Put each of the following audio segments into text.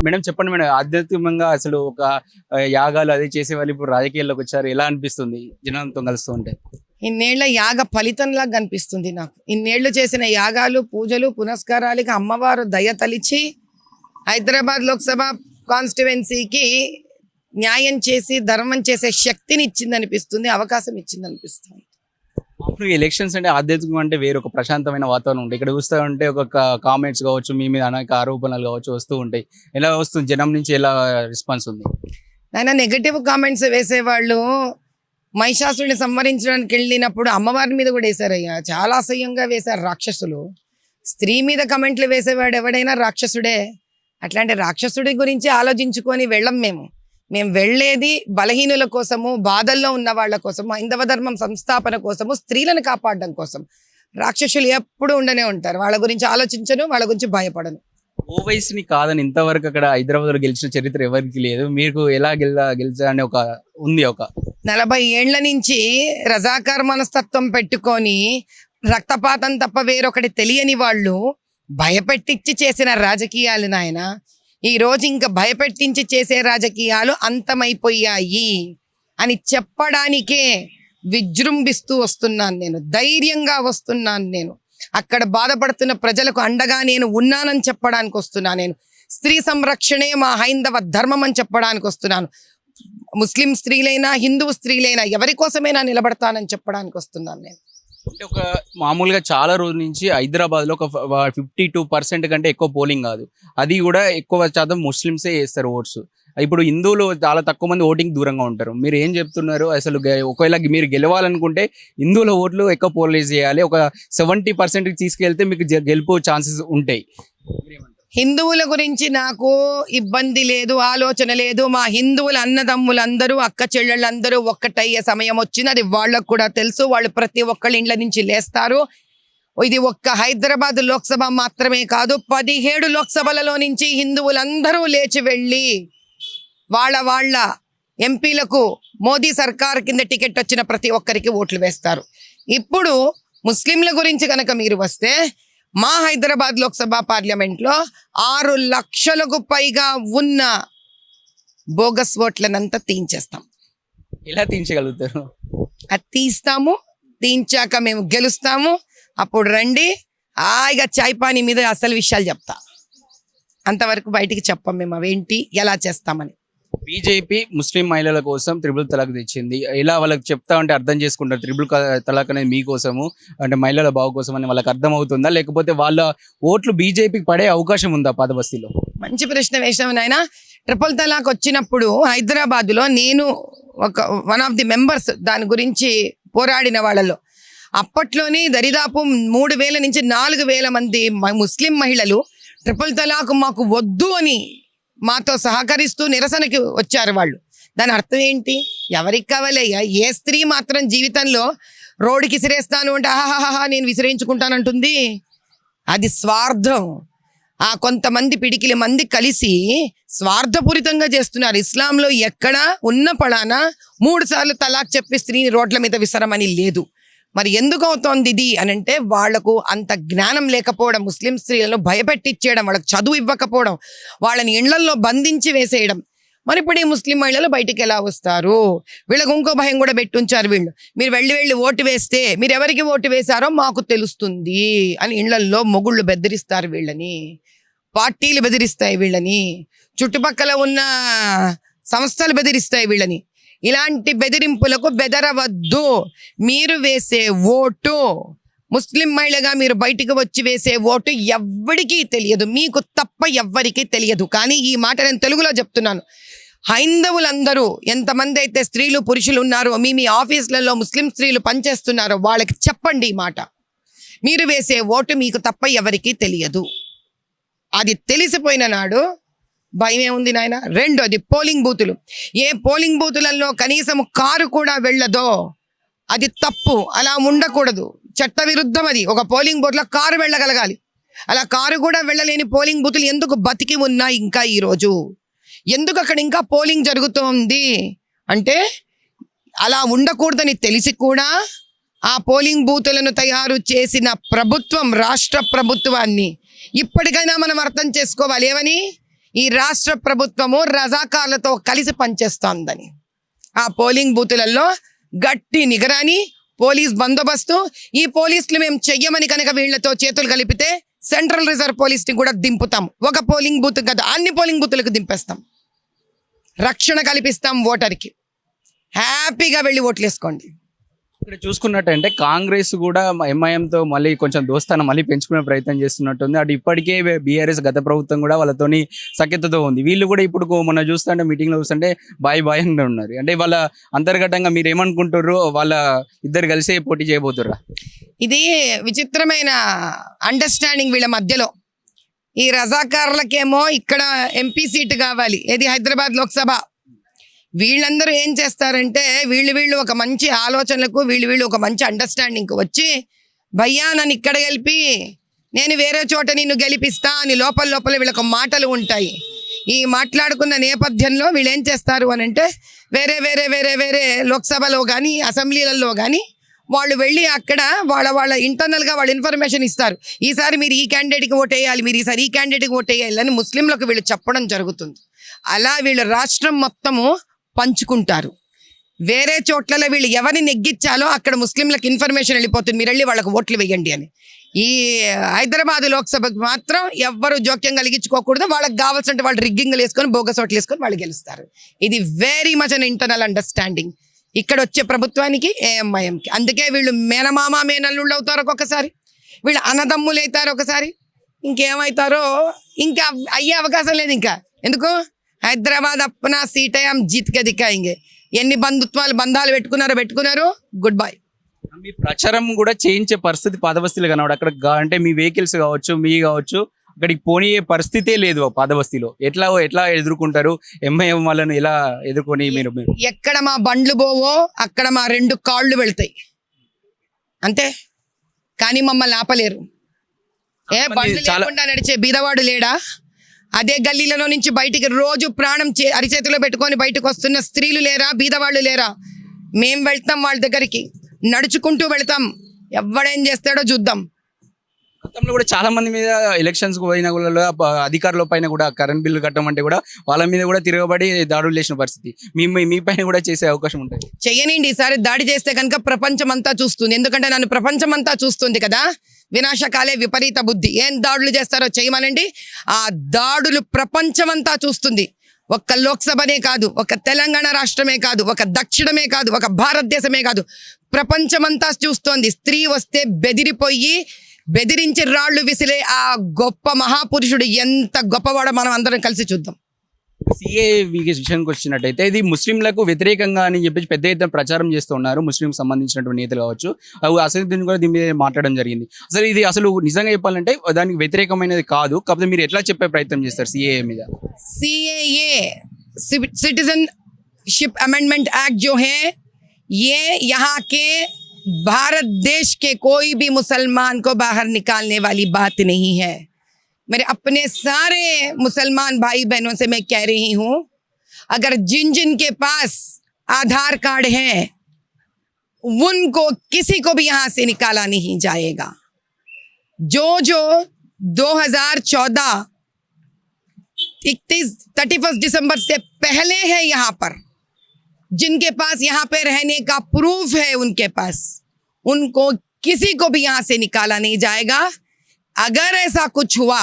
Madam చెప్పండి madam, ఆధ్యాత్మికంగా అసలు ఒక యాగాలు అది చేసే వాళ్ళు ఇప్పుడు రాజకీయాల్లోకి వచ్చారు, ఎలా అనిపిస్తుంది జనంతో కలుస్తూ ఉంటే? ఇన్నేళ్ల యాగ ఫలితంలా కనిపిస్తుంది నాకు. ఇన్నేళ్లు చేసిన యాగాలు, పూజలు, పునస్కారాలకి అమ్మవారు దయ తలిచి హైదరాబాద్ లోక్సభ కాన్స్టిట్యువెన్సీకి న్యాయం చేసి ధర్మం చేసే శక్తిని ఇచ్చిందనిపిస్తుంది, అవకాశం ఇచ్చిందనిపిస్తుంది. అప్పుడు ఎలక్షన్స్ అంటే ఆధ్యాత్మికం అంటే వేరొక ప్రశాంతమైన వాతావరణం ఉంటుంది. ఇక్కడ చూస్తూ ఉంటే ఒక కామెంట్స్ కావచ్చు, మీ మీద అనేక ఆరోపణలు కావచ్చు వస్తూ ఉంటాయి. ఎలా వస్తుంది జనం నుంచి, ఎలా రెస్పాన్స్ ఉంది? నాయన నెగటివ్ కామెంట్స్ వేసేవాళ్ళు మహిషాసుడిని సంవరించడానికి వెళ్ళినప్పుడు అమ్మవారి మీద కూడా వేశారయ్యా, చాలా అసహ్యంగా వేశారు రాక్షసులు. స్త్రీ మీద కమెంట్లు వేసేవాడు ఎవడైనా రాక్షసుడే. అట్లాంటి రాక్షసుడి గురించి ఆలోచించుకొని వెళ్ళం మేము వెళ్ళేది బలహీనుల కోసము, బాధల్లో ఉన్న వాళ్ళ కోసము, హైందవ ధర్మం సంస్థాపన కోసము, స్త్రీలను కాపాడడం కోసం. రాక్షసులు ఎప్పుడు ఉండనే ఉంటారు, వాళ్ళ గురించి ఆలోచించను, వాళ్ళ గురించి భయపడను. ఓవైసీని కాదని ఇంతవరకు అక్కడ హైదరాబాద్ లో గెలిచిన చరిత్ర ఎవరికి లేదు. మీకు ఎలా గెలిచా అని ఒక 40 ఏళ్ల నుంచి రజాకార్ మనస్తత్వం పెట్టుకొని రక్తపాతం తప్ప వేరొకటి తెలియని వాళ్ళు భయపెట్టించి చేసిన రాజకీయాలు నాయన. ఈ రోజు ఇంకా భయపెట్టించి చేసే రాజకీయాలు అంతమైపోయాయి అని చెప్పడానికే విజృంభిస్తూ వస్తున్నాను నేను, ధైర్యంగా వస్తున్నాను నేను. అక్కడ బాధపడుతున్న ప్రజలకు అండగా నేను ఉన్నానని చెప్పడానికి వస్తున్నాను నేను. స్త్రీ సంరక్షణే మా హైందవ ధర్మం అని చెప్పడానికి వస్తున్నాను. ముస్లిం స్త్రీలైనా, హిందువు స్త్రీలైనా ఎవరి కోసమైనా నిలబడతానని చెప్పడానికి వస్తున్నాను నేను. అంటే ఒక మామూలుగా చాలా రోజుల నుంచి హైదరాబాద్ లో ఒక 52% కంటే ఎక్కువ పోలింగ్ కాదు, అది కూడా ఎక్కువ శాతం ముస్లిమ్సే చేస్తారు ఓట్స్. ఇప్పుడు హిందువులు చాలా తక్కువ మంది ఓటింగ్ దూరంగా ఉంటారు. మీరు ఏం చెప్తున్నారు? అసలు ఒకవేళ మీరు గెలవాలనుకుంటే హిందువుల ఓట్లు ఎక్కువ పోలరైజ్ చేయాలి, ఒక 70% తీసుకెళ్తే మీకు గెలుపు ఛాన్సెస్ ఉంటాయి. హిందువుల గురించి నాకు ఇబ్బంది లేదు, ఆలోచన లేదు. మా హిందువుల అన్నదమ్ములందరూ, అక్క చెల్లెళ్ళందరూ ఒక్కటయ్యే సమయం వచ్చింది, అది వాళ్ళకు కూడా తెలుసు. వాళ్ళు ప్రతి ఒక్కళ్ళ ఇండ్ల నుంచి లేస్తారు. ఇది ఒక్క హైదరాబాద్ లోక్సభ మాత్రమే కాదు, 17 లోక్సభలలో నుంచి హిందువులందరూ లేచి వెళ్ళి వాళ్ళ ఎంపీలకు మోదీ సర్కార్ కింద టికెట్ వచ్చిన ప్రతి ఒక్కరికి ఓట్లు వేస్తారు. ఇప్పుడు ముస్లింల గురించి కనుక మీరు వస్తే, మా హైదరాబాద్ లోక్సభ పార్లమెంట్లో 6 లక్షలకు పైగా ఉన్న బోగస్ ఓట్లనంతా తీయించేస్తాం. ఎలా తీయించగలుగుతారు? అది తీస్తాము, తీయించాక మేము గెలుస్తాము. అప్పుడు రండి, హాయిగా చాయ్ పానీ మీద అసలు విషయాలు చెప్తా. అంతవరకు బయటికి చెప్పం మేము అవేంటి ఎలా చేస్తామని. బీజేపీ ముస్లిం మహిళల కోసం త్రిబుల్ తలాక్ తెచ్చింది. ఇలా వాళ్ళకి చెప్తా ఉంటే అర్థం చేసుకుంటారు త్రిబుల్ తలాక్ అనేది మీకోసము, అంటే మహిళల బాగు కోసం అని వాళ్ళకి అర్థం అవుతుందా? లేకపోతే వాళ్ళ ఓట్లు బీజేపీకి పడే అవకాశం ఉందా పదబస్తీలో? మంచి ప్రశ్న వేసాము నాయన. ట్రిపుల్ తలాక్ వచ్చినప్పుడు హైదరాబాద్లో నేను వన్ ఆఫ్ ది మెంబర్స్ దాని గురించి పోరాడిన వాళ్ళలో. అప్పట్లోనే దరిదాపు 3,000 నుంచి 4,000 మంది ముస్లిం మహిళలు ట్రిపుల్ తలాక్ మాకు వద్దు అని మాతో సహకరిస్తూ నిరసనకి వచ్చారు వాళ్ళు. దాని అర్థం ఏంటి? ఎవరికి కావాలయ్యా? ఏ స్త్రీ మాత్రం జీవితంలో రోడ్డుకి విసిరేస్తాను అంటే ఆహాహా నేను విసిరించుకుంటానంటుంది? అది స్వార్థం. ఆ కొంతమంది పిడికిలి మంది కలిసి స్వార్థపూరితంగా చేస్తున్నారు. ఇస్లాంలో ఎక్కడ ఉన్న పడానా 3 సార్లు తలాక్ చెప్పి స్త్రీని రోడ్ల మీద విసరమని లేదు. మరి ఎందుకు అవుతోంది ఇది అని అంటే, వాళ్లకు అంత జ్ఞానం లేకపోవడం, ముస్లిం స్త్రీలను భయపెట్టించేయడం, వాళ్ళకి చదువు ఇవ్వకపోవడం, వాళ్ళని ఇళ్లల్లో బంధించి వేసేయడం. మరి ఇప్పుడు ఈ ముస్లిం మహిళలు బయటికి ఎలా వస్తారు? వీళ్ళకు ఇంకో భయం కూడా పెట్టుంచారు వీళ్ళు. మీరు వెళ్ళి ఓటు వేస్తే మీరు ఎవరికి ఓటు వేశారో మాకు తెలుస్తుంది అని ఇళ్లల్లో మొగుళ్ళు బెదిరిస్తారు వీళ్ళని, పార్టీలు బెదిరిస్తాయి వీళ్ళని, చుట్టుపక్కల ఉన్న సంస్థలు బెదిరిస్తాయి వీళ్ళని. ఇలాంటి బెదిరింపులకు బెదరవద్దు. మీరు వేసే ఓటు, ముస్లిం మహిళగా మీరు బయటికి వచ్చి వేసే ఓటు ఎవ్వడికి తెలియదు, మీకు తప్ప ఎవ్వరికీ తెలియదు. కానీ ఈ మాట నేను తెలుగులో చెప్తున్నాను. హైందవులందరూ ఎంతమంది అయితే స్త్రీలు పురుషులు ఉన్నారో, మీ ఆఫీసులలో ముస్లిం స్త్రీలు పనిచేస్తున్నారో వాళ్ళకి చెప్పండి ఈ మాట. మీరు వేసే ఓటు మీకు తప్ప ఎవరికీ తెలియదు. అది తెలిసిపోయిన నాడు భయమే ఉంది నాయన. రెండోది పోలింగ్ బూతులు. ఏ పోలింగ్ బూతులలో కనీసం కారు కూడా వెళ్ళదో అది తప్పు, అలా ఉండకూడదు, చట్ట విరుద్ధం. అది ఒక పోలింగ్ బూత్లో కారు వెళ్ళగలగాలి. అలా కారు కూడా వెళ్ళలేని పోలింగ్ బూతులు ఎందుకు బతికి ఉన్నాయి ఇంకా ఈరోజు? ఎందుకు అక్కడ ఇంకా పోలింగ్ జరుగుతోంది అంటే, అలా ఉండకూడదని తెలిసి కూడా ఆ పోలింగ్ బూతులను తయారు చేసిన ప్రభుత్వం, రాష్ట్ర ప్రభుత్వాన్ని ఇప్పటికైనా మనం అర్థం చేసుకోవాలి. ఏమని? ఈ రాష్ట్ర ప్రభుత్వము రజాకార్లతో కలిసి పనిచేస్తోందని. ఆ పోలింగ్ బూతులలో గట్టి నిగరాని, పోలీస్ బందోబస్తు. ఈ పోలీసులు మేము చెయ్యమని కనుక వీళ్లతో చేతులు కలిపితే సెంట్రల్ రిజర్వ్ పోలీస్ని కూడా దింపుతాం. ఒక పోలింగ్ బూత్ కదా, అన్ని పోలింగ్ బూతులకు దింపేస్తాం. రక్షణ కల్పిస్తాం ఓటర్కి. హ్యాపీగా వెళ్ళి ఓట్లు వేసుకోండి. ఇక్కడ చూసుకున్నట్టంటే కాంగ్రెస్ కూడా ఎంఐఎంతో మళ్ళీ కొంచెం దోస్తాను మళ్ళీ పెంచుకునే ప్రయత్నం చేస్తున్నట్టుంది. అటు ఇప్పటికే బీఆర్ఎస్ గత ప్రభుత్వం కూడా వాళ్ళతోని సఖ్యతతో ఉంది. వీళ్ళు కూడా ఇప్పుడు మొన్న చూస్తుంటే మీటింగ్లో చూస్తుంటే బాయ్ బాయ్ అని ఉన్నారు. అంటే వాళ్ళ అంతర్గతంగా మీరు ఏమనుకుంటారు? వాళ్ళ ఇద్దరు కలిసే పోటీ చేయబోతుర్రా? ఇది విచిత్రమైన అండర్స్టాండింగ్ వీళ్ళ మధ్యలో. ఈ రజాకారులకేమో ఇక్కడ ఎంపీ సీటు కావాలి, ఏది హైదరాబాద్ లోక్సభ. వీళ్ళందరూ ఏం చేస్తారంటే వీళ్ళు ఒక మంచి ఆలోచనలకు వీళ్ళు ఒక మంచి అండర్స్టాండింగ్కి వచ్చి, భయ్యా నన్ను ఇక్కడ గెలిపి నేను వేరే చోట నిన్ను గెలిపిస్తా అని లోపల వీళ్ళకు మాటలు ఉంటాయి. ఈ మాట్లాడుకున్న నేపథ్యంలో వీళ్ళు ఏం చేస్తారు అని అంటే వేరే వేరే వేరే వేరే లోక్సభలో కానీ అసెంబ్లీలలో కానీ వాళ్ళు వెళ్ళి అక్కడ వాళ్ళ ఇంటర్నల్గా వాళ్ళు ఇన్ఫర్మేషన్ ఇస్తారు. ఈసారి మీరు ఈ క్యాండిడేట్కి ఓటేయాలి, మీరు ఈసారి ఈ క్యాండిడేట్కి ఓటేయాలి అని ముస్లింలకు వీళ్ళు చెప్పడం జరుగుతుంది. అలా వీళ్ళు రాష్ట్రం మొత్తము పంచుకుంటారు. వేరే చోట్లలో వీళ్ళు ఎవరిని నెగ్గించాలో అక్కడ ముస్లింలకు ఇన్ఫర్మేషన్ వెళ్ళిపోతుంది, మీరు వెళ్ళి వాళ్ళకు ఓట్లు వేయండి అని. ఈ హైదరాబాద్ లోక్సభకు మాత్రం ఎవ్వరు జోక్యం కలిగించుకోకూడదు. వాళ్ళకి కావాల్సిన వాళ్ళు రిగ్గింగ్లు వేసుకొని బోగస్ ఓట్లు వేసుకొని వాళ్ళు గెలుస్తారు. ఇది వెరీ మచ్ అన్ ఇంటర్నల్ అండర్స్టాండింగ్ ఇక్కడ వచ్చే ప్రభుత్వానికి, ఏఎంఐఎంకి. అందుకే వీళ్ళు మేనమామ మేనల్లుళ్ళు అవుతారు ఒక్కొక్కసారి, వీళ్ళు అన్నదమ్ములు అవుతారు ఒకసారి, ఇంకేమవుతారో ఇంకా అయ్యే అవకాశం లేదు. ఇంకా ఎందుకు? హైదరాబాద్ అప్పనా సీటే హమ్ జీత్ కే దిఖాయింగే. ఎన్ని బంధాలు పెట్టుకున్నారు, గుడ్ బై. మీ ప్రచారం కూడా చేయించే పరిస్థితి పాదబస్తీలు కనబడు. అక్కడ అంటే మీ వెహికల్స్ కావచ్చు, మీ కావచ్చు, అక్కడికి పోనీ పరిస్థితే లేదు పాదబస్తీలో. ఎట్లా ఎదుర్కొంటారు? ఎంఐఎం వాళ్ళను ఎలా ఎదుర్కొని మీరు? ఎక్కడ మా బండ్లు పోవో అక్కడ మా 2 కాళ్ళు వెళ్తాయి అంతే, కానీ మమ్మల్ని ఆపలేరు. బండ్లు లేకుండా నడిచే బీదవాడు లేడా? అదే గల్లీలలో నుంచి బయటికి రోజు ప్రాణం అరిచేతిలో పెట్టుకొని బయటకు వస్తున్న స్త్రీలు లేరా? బీదవాళ్ళు లేరా? మేం వెళ్తాం వాళ్ళ దగ్గరికి, నడుచుకుంటూ వెళ్తాం. ఎవడేం చేస్తాడో చూద్దాం. గతంలో కూడా చాలా మంది మీద ఎలక్షన్స్ పోయిన కూడా అధికారుల పైన కూడా కరెంట్ బిల్లు కట్టమంటే కూడా వాళ్ళ మీద కూడా తిరగబడి దాడులు చేసిన పరిస్థితి మీ పైన కూడా చేసే అవకాశం ఉంటుంది. చెయ్యనండి. ఈసారి దాడి చేస్తే కనుక ప్రపంచం అంతా చూస్తుంది. ఎందుకంటే నన్ను ప్రపంచం అంతా చూస్తుంది కదా. వినాశకాలే విపరీత బుద్ధి. ఏం దాడులు చేస్తారో చేయమనండి. ఆ దాడులు ప్రపంచమంతా చూస్తుంది. ఒక్క లోక్సభనే కాదు, ఒక తెలంగాణ రాష్ట్రమే కాదు, ఒక దక్షిణమే కాదు, ఒక భారతదేశమే కాదు, ప్రపంచమంతా చూస్తోంది. స్త్రీ వస్తే బెదిరించి రాళ్లు విసిలే ఆ గొప్ప మహాపురుషుడు ఎంత గొప్పవాడో మనం అందరం కలిసి చూద్దాం. సిఏ విషయానికి వచ్చినట్టయితే ఇది ముస్లింలకు వ్యతిరేకంగా అని చెప్పేసి పెద్ద ఎత్తున ప్రచారం చేస్తూ ఉన్నారు. ముస్లిం సంబంధించినటువంటి నేతలు కావచ్చు, అసలు కూడా దీని మీద మాట్లాడడం జరిగింది. అసలు ఇది అసలు నిజంగా చెప్పాలంటే దానికి వ్యతిరేకమైనది కాదు. కాకపోతే మీరు ఎట్లా చెప్పే ప్రయత్నం చేస్తారు సిఏ మీద? सीएए सिटीजनशिप अमेंडमेंट एक्ट जो है, ये यहाँ के भारत देश के कोई भी मुसलमान को बाहर निकालने वाली बात नहीं है. मेरे अपने सारे मुसलमान भाई बहनों से मैं कह रही हूँ, अगर जिन के पास आधार कार्ड है उनको किसी को भी यहाँ से निकाला नहीं जाएगा. जो 2014 31 दिसंबर से पहले है यहाँ पर, जिनके पास यहाँ पे रहने का प्रूफ है उनके पास, उनको किसी को भी यहाँ से निकाला नहीं जाएगा. अगर ऐसा कुछ हुआ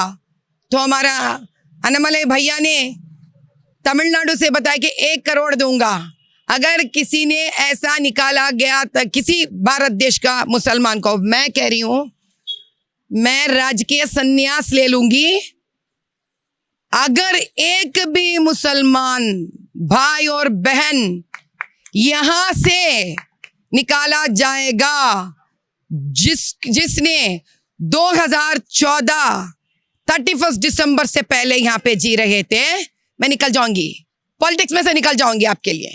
तो हमारा अनमले भैया ने तमिलनाडु से बताया कि 1 करोड़ दूंगा. अगर किसी ने ऐसा निकाला गया तो किसी भारत देश का मुसलमान को, मैं कह रही हूँ मैं राजकीय संन्यास ले लूंगी. अगर एक भी मुसलमान भाई और बहन यहां से निकाला जाएगा, जिसने 2014 31 दिसंबर से पहले यहाँ पे जी रहे थे, मैं निकल जाऊंगी, पॉलिटिक्स में से निकल जाऊंगी. आपके लिए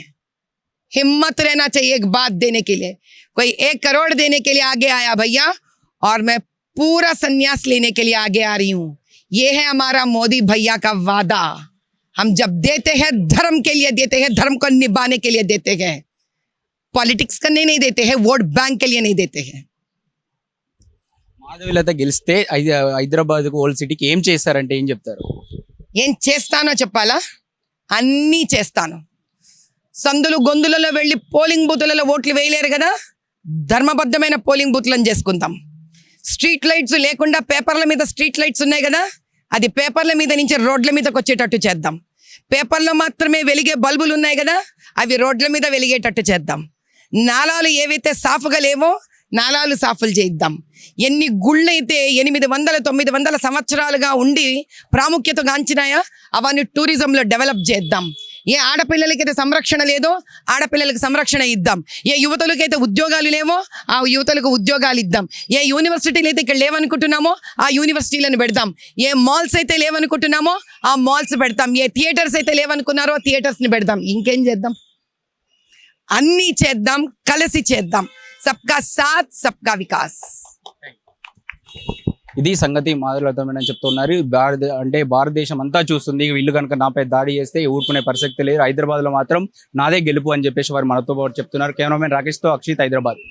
हिम्मत रहना चाहिए एक बात देने के लिए. कोई 1 करोड़ देने के लिए आगे आया भैया, और मैं पूरा संन्यास लेने के लिए आगे आ रही हूँ. ये है हमारा मोदी भैया का वादा. हम जब देते हैं धर्म के लिए देते हैं, धर्म को निभाने के लिए देते हैं, पॉलिटिक्स करने नहीं देते हैं, वोट बैंक के लिए नहीं देते हैं. మాధవీలత గెలిస్తే హైదరాబాద్ ఓల్డ్ సిటీకి ఏం చేస్తారంటే ఏం చెప్తారు? ఏం చేస్తానో చెప్పాలా? అన్నీ చేస్తాను. సందులు గొంతులలో వెళ్ళి పోలింగ్ బూతులలో ఓట్లు వేయలేరు కదా, ధర్మబద్ధమైన పోలింగ్ బూత్లను చేసుకుందాం. స్ట్రీట్ లైట్స్ లేకుండా పేపర్ల మీద స్ట్రీట్ లైట్స్ ఉన్నాయి కదా, అది పేపర్ల మీద నుంచి రోడ్ల మీదకి వచ్చేటట్టు చేద్దాం. పేపర్లో మాత్రమే వెలిగే బల్బులు ఉన్నాయి కదా, అవి రోడ్ల మీద వెలిగేటట్టు చేద్దాం. నాలాలు ఏవైతే సాఫ్గా లేవో నాలాలు సాఫులు చేయిద్దాం. ఎన్ని గుళ్ళైతే 800-900 సంవత్సరాలుగా ఉండి ప్రాముఖ్యత గాంచినాయా అవన్నీ టూరిజంలో డెవలప్ చేద్దాం. ఏ ఆడపిల్లలకైతే సంరక్షణ లేదో ఆడపిల్లలకి సంరక్షణ ఇద్దాం. ఏ యువతులకైతే ఉద్యోగాలు లేవో ఆ యువతులకు ఉద్యోగాలు ఇద్దాం. ఏ యూనివర్సిటీలు అయితే ఇక్కడ లేవనుకుంటున్నామో ఆ యూనివర్సిటీలను పెడదాం. ఏ మాల్స్ అయితే లేవనుకుంటున్నామో ఆ మాల్స్ పెడతాం. ఏ థియేటర్స్ అయితే లేవనుకున్నారో థియేటర్స్ని పెడదాం. ఇంకేం చేద్దాం? అన్నీ చేద్దాం, కలిసి చేద్దాం. సబ్కా సాత్ సబ్కా వికాస్. ఇది సంగతి మాధులతమని చెప్తున్నారు. భారతదేశం అంతా చూస్తుంది, వీళ్ళు కనుక నాపై దాడి చేస్తే ఊరుకునే పరిస్థితి లేదు. హైదరాబాద్ లో మాత్రం నాదే గెలుపు అని చెప్పేసి వారు మనతో పాటు చెప్తున్నారు. కెమెరామెన్ రాకేష్ తో అక్షిత్, హైదరాబాద్.